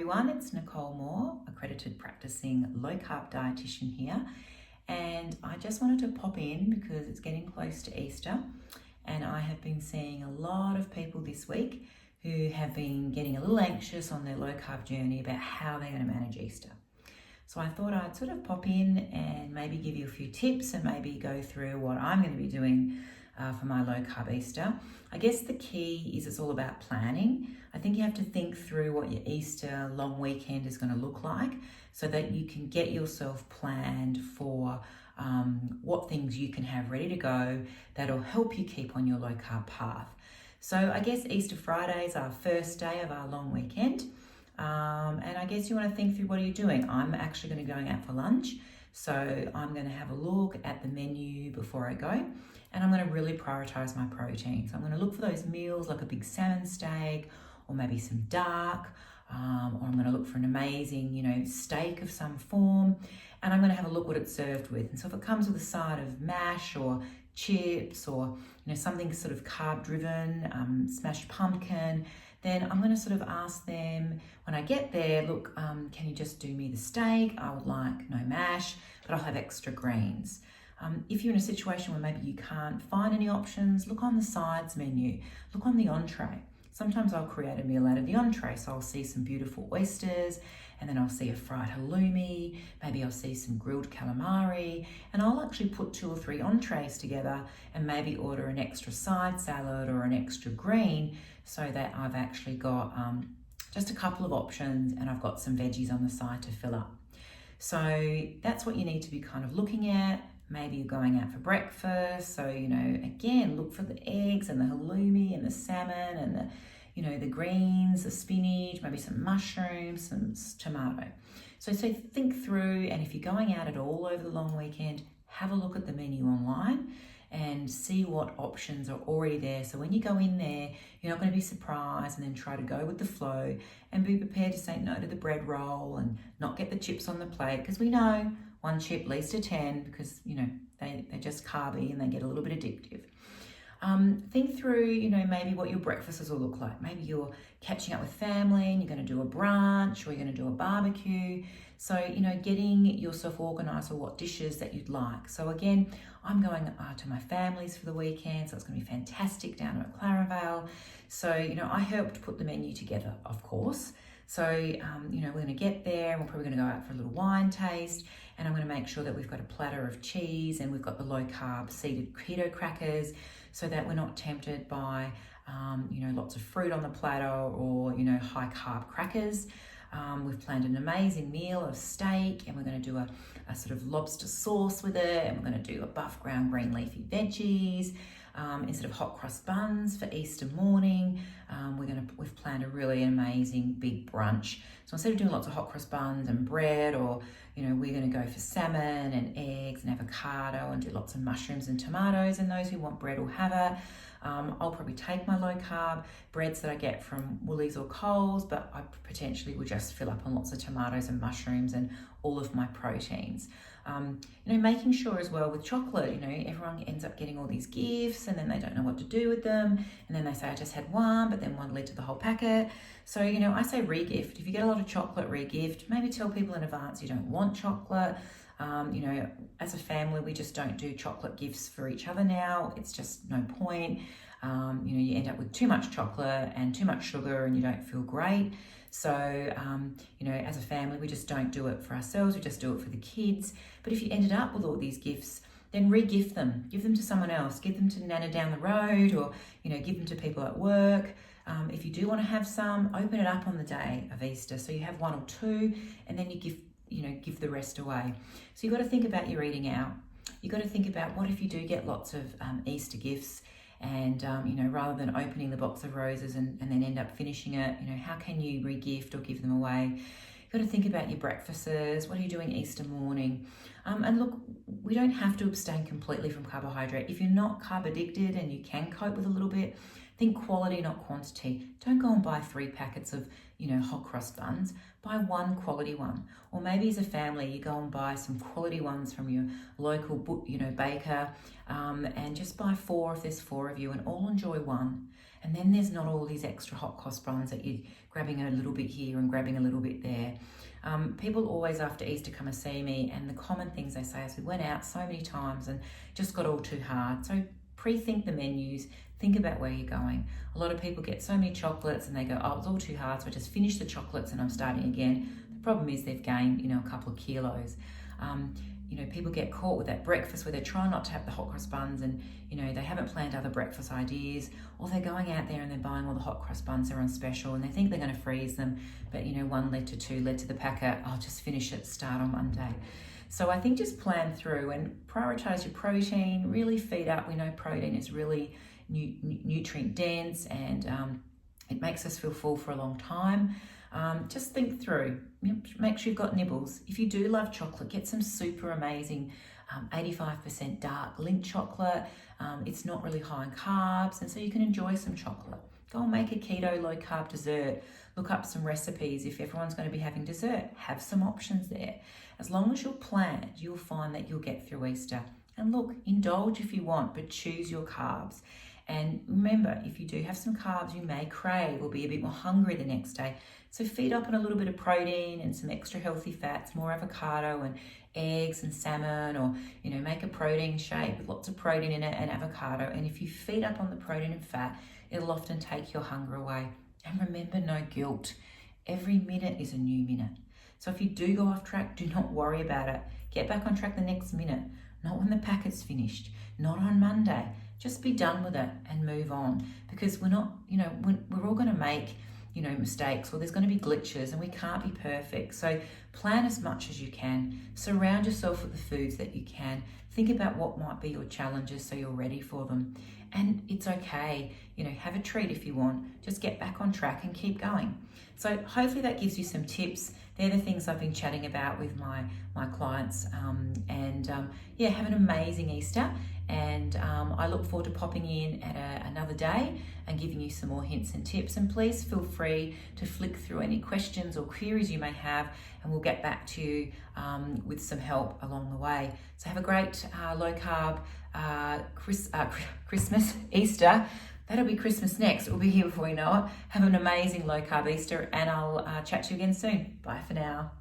everyone, it's Nicole Moore, accredited practicing low carb dietitian here, and I just wanted to pop in because it's getting close to Easter and I have been seeing a lot of people this week who have been getting a little anxious on their low carb journey about how they're going to manage Easter. So I thought I'd sort of pop in and maybe give you a few tips and maybe go through what I'm going to be doing for my low carb Easter. I guess the key is it's all about planning. I think you have to think through what your Easter long weekend is going to look like so that you can get yourself planned for what things you can have ready to go that'll help you keep on your low carb path. So I guess Easter Friday is our first day of our long weekend. And I guess you want to think through what are you doing. I'm actually going to be going out for lunch. So I'm going to have a look at the menu before I go, and I'm going to really prioritize my protein. So I'm going to look for those meals like a big salmon steak or maybe some duck, or I'm going to look for an amazing, steak of some form, and I'm going to have a look what it's served with. And so if it comes with a side of mash or chips or something sort of carb driven, smashed pumpkin, then I'm going to sort of ask them when I get there, look, can you just do me the steak? I would like no mash, but I'll have extra greens. If you're in a situation where maybe you can't find any options, look on the sides menu, look on the entree. Sometimes I'll create a meal out of the entree, so I'll see some beautiful oysters, and then I'll see a fried halloumi, maybe I'll see some grilled calamari, and I'll actually put 2 or 3 entrees together and maybe order an extra side salad or an extra green so that I've actually got just a couple of options and I've got some veggies on the side to fill up. So that's what you need to be kind of looking at. Maybe you're going out for breakfast, so again, look for the eggs and the halloumi and the salmon and the greens, the spinach, maybe some mushrooms, some tomato. So think through, and if you're going out at all over the long weekend, have a look at the menu online and see what options are already there. So when you go in there, you're not going to be surprised, and then try to go with the flow and be prepared to say no to the bread roll and not get the chips on the plate, because we know 1 chip leads to 10 because, they're just carby and they get a little bit addictive. Think through, maybe what your breakfasts will look like. Maybe you're catching up with family and you're going to do a brunch or you're going to do a barbecue. So, getting yourself organised for what dishes that you'd like. So again, I'm going to my family's for the weekend, so it's going to be fantastic down at Claravale. So, I helped put the menu together, of course. So, we're going to get there and we're probably going to go out for a little wine taste, and I'm going to make sure that we've got a platter of cheese and we've got the low carb seeded keto crackers so that we're not tempted by, lots of fruit on the platter or, high carb crackers. We've planned an amazing meal of steak, and we're going to do a sort of lobster sauce with it, and we're going to do a buff ground green leafy veggies. Instead of hot crust buns for Easter morning, we've planned a really amazing big brunch. So instead of doing lots of hot crust buns and bread, or we're going to go for salmon and eggs and avocado and do lots of mushrooms and tomatoes, and those who want bread will have it. I'll probably take my low carb breads that I get from Woolies or Coles, but I potentially will just fill up on lots of tomatoes and mushrooms and all of my proteins. Making sure as well with chocolate, everyone ends up getting all these gifts and then they don't know what to do with them. And then they say, I just had one, but then one led to the whole packet. So, I say re-gift. If you get a lot of chocolate, re-gift. Maybe tell people in advance you don't want chocolate. As a family, we just don't do chocolate gifts for each other now. It's just no point. You end up with too much chocolate and too much sugar and you don't feel great. So, as a family, we just don't do it for ourselves. We just do it for the kids. But if you ended up with all these gifts, then re-gift them. Give them to someone else. Give them to Nana down the road, or, give them to people at work. If you do want to have some, open it up on the day of Easter. So you have 1 or 2, and then you give the rest away. So you've got to think about your eating out. You've got to think about what if you do get lots of Easter gifts, and rather than opening the box of roses and then end up finishing it, how can you re-gift or give them away? You've got to think about your breakfasts. What are you doing Easter morning? And look, we don't have to abstain completely from carbohydrate. If you're not carb addicted and you can cope with a little bit, think quality, not quantity. Don't go and buy 3 packets of, hot crust buns. Buy 1 quality one. Or maybe as a family, you go and buy some quality ones from your local, baker, and just buy 4 if there's 4 of you, and all enjoy one. And then there's not all these extra hot cross buns that you're grabbing a little bit here and grabbing a little bit there. People always after Easter come and see me, and the common things they say is, we went out so many times and just got all too hard. So pre-think the menus, think about where you're going. A lot of people get so many chocolates and they go, oh, it's all too hard, so I just finish the chocolates and I'm starting again. The problem is they've gained, a couple of kilos. People get caught with that breakfast where they're trying not to have the hot cross buns, and they haven't planned other breakfast ideas, or they're going out there and they're buying all the hot cross buns that are on special and they think they're going to freeze them, but 1 led to 2 led to the packet, I'll just finish it, start on Monday. So I think just plan through and prioritize your protein, really feed up. We know protein is really nutrient dense, and it makes us feel full for a long time. Just think through, make sure you've got nibbles. If you do love chocolate, get some super amazing 85% dark Lindt chocolate. It's not really high in carbs, and so you can enjoy some chocolate. Go and make a keto low carb dessert. Look up some recipes. If everyone's going to be having dessert, have some options there. As long as you're planned, you'll find that you'll get through Easter. And look, indulge if you want, but choose your carbs. And remember, if you do have some carbs, you may crave or be a bit more hungry the next day. So feed up on a little bit of protein and some extra healthy fats, more avocado and eggs and salmon, or make a protein shake with lots of protein in it and avocado. And if you feed up on the protein and fat, it'll often take your hunger away. And remember, no guilt. Every minute is a new minute. So if you do go off track, do not worry about it. Get back on track the next minute, not when the packet's finished, not on Monday. Just be done with it and move on, because we're not, we're all going to make, mistakes, or there's going to be glitches, and we can't be perfect. So plan as much as you can. Surround yourself with the foods that you can. Think about what might be your challenges so you're ready for them. And it's okay, have a treat if you want. Just get back on track and keep going. So hopefully that gives you some tips. They're the things I've been chatting about with my clients. Have an amazing Easter. And I look forward to popping in at another day and giving you some more hints and tips. And please feel free to flick through any questions or queries you may have, and we'll get back to you with some help along the way. So have a great low carb Christmas, Easter. That'll be Christmas next. We'll be here before we know it. Have an amazing low carb Easter, and I'll chat to you again soon. Bye for now.